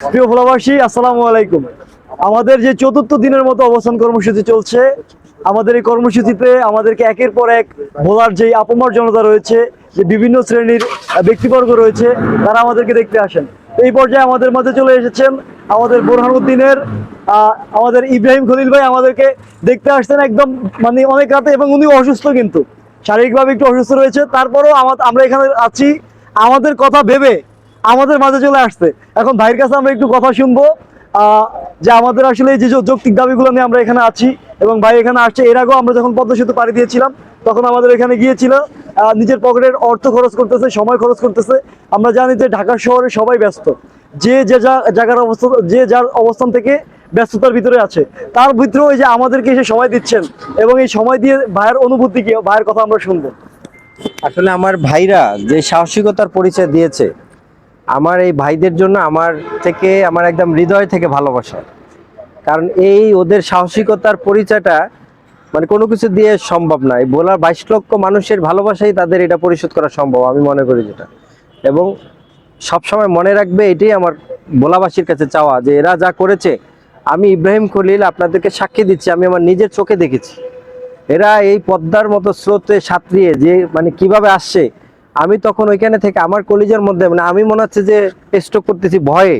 প্রিয় ভোলাবাসী, আসসালামু আলাইকুম। আমাদের যে চতুর্থ দিনের মতো অবস্থান কর্মসূচি চলছে, আমাদের এই কর্মসূচিতে আমাদেরকে একের পর এক ভোলার যে আপামর জনতা রয়েছে, যে বিভিন্ন শ্রেণীর ব্যক্তিবর্গ রয়েছে, তারা আমাদেরকে দেখতে আসেন। এই পর্যায়ে আমাদের মাঝে চলে এসেছেন আমাদের বোরহানুদ্দিনের আমাদের ইব্রাহিম খলিল ভাই। আমাদেরকে দেখতে আসছেন একদম মানে অনেক রাতে, এবং উনি অসুস্থ, কিন্তু শারীরিকভাবে একটু অসুস্থ রয়েছে। তারপরেও আমরা এখানে আছি আমাদের কথা ভেবে আমাদের মাঝে চলে আসছে। এখন ভাইয়ের কাছে আমরা একটু কথা শুনবো যে আমাদের আসলে এই যে যৌক্তিক দাবিগুলো নিয়ে আমরা এখানে আছি, এবং ভাই এখানে আসছে। এর আগেও আমরা যখন পদ্মা সেতু পাড়ি দিয়েছিলাম, তখন আমাদের এখানে গিয়েছিল, নিজের পকেটের অর্থ খরচ করতেছে, সময় খরচ করতেছে। আমরা জানি যে ঢাকা শহরে সবাই ব্যস্ত, যে যে জায়গার অবস্থান, যে যার অবস্থান থেকে ব্যস্ততার ভিতরে আছে, তার ভিতরেও এই যে আমাদেরকে এসে সময় দিচ্ছেন, এবং এই সময় দিয়ে ভাইয়ের অনুভূতি কি, ভাইয়ের কথা আমরা শুনবো। আসলে আমার ভাইরা যে সাহসিকতার পরিচয় দিয়েছে, আমার এই ভাইদের জন্য আমার একদম হৃদয় থেকে ভালোবাসা। কারণ এই ওদের সাহসিকতার পরিচয়টা মানে কোনো কিছু দিয়ে সম্ভব নয়। ভোলার 22 লক্ষ মানুষের ভালোবাসাই তাদের এটা পরিশোধ করা সম্ভব, আমি মনে করি যেটা। এবং সবসময় মনে রাখবে, এটাই আমার ভোলাবাসীর কাছে চাওয়া, যে এরা যা করেছে, আমি ইব্রাহিম খলিল আপনাদেরকে সাক্ষী দিচ্ছি, আমি আমার নিজের চোখে দেখেছি। এরা এই পদ্মার মতো স্রোতে সাঁতরিয়ে যে মানে কিভাবে আসছে, আমি তখন ওইখানে থেকে আমার কলিজার মধ্যে মানে আমি মনে হচ্ছে যে স্ট্রোক করতেছি ভয়ে।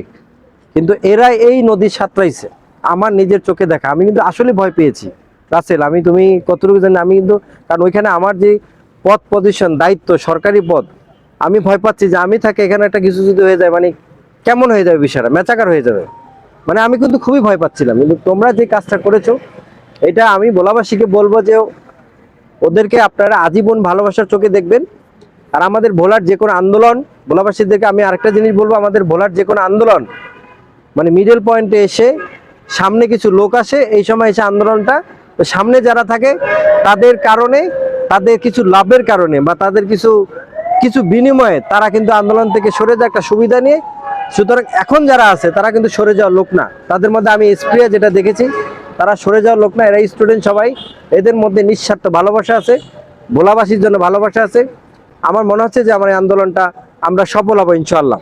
কিন্তু এরা এই নদী সাঁতরাইছে আমার নিজের চোখে দেখা। আমি কিন্তু আসলে ভয় পেয়েছি রাসেল, তুমি কতটুকু জানি, আমি কিন্তু কারণ ওইখানে আমার যে পদ পজিশন, দায়িত্ব, সরকারি পদ, আমি ভয় পাচ্ছি যে আমি থাকি এখানে একটা কিছু যদি হয়ে যায়, মানে কেমন হয়ে যাবে বিষয়টা, মেচাকার হয়ে যাবে। মানে আমি কিন্তু খুবই ভয় পাচ্ছিলাম। কিন্তু তোমরা যে কাজটা করেছো, এটা আমি ভোলাবাসীকে বলবো যে ওদেরকে আপনারা আজীবন ভালোবাসার চোখে দেখবেন। আর আমাদের ভোলার যে কোনো আন্দোলন, ভোলাবাসীদেরকে আমি আরেকটা জিনিস বলবো, আমাদের ভোলার যে কোনো আন্দোলন মানে মিডল পয়েন্টে এসে সামনে কিছু লোক আসে, এই সময় এসে আন্দোলনটা সামনে যারা থাকে তাদের কারণে, তাদের কিছু লাভের কারণে বা তাদের কিছু কিছু বিনিময়ে তারা কিন্তু আন্দোলন থেকে সরে যায় একটা সুবিধা নিয়ে। সুতরাং এখন যারা আছে তারা কিন্তু সরে যাওয়ার লোক না। তাদের মধ্যে আমি স্প্রিয়া যেটা দেখেছি, তারা সরে যাওয়ার লোক না, এরা স্টুডেন্ট সবাই। এদের মধ্যে নিঃস্বার্থ ভালোবাসা আছে, ভোলাবাসীর জন্য ভালোবাসা আছে। আমার মনে হচ্ছে যে আমার এই আন্দোলনটা আমরা সফল হবো ইনশাআল্লাহ।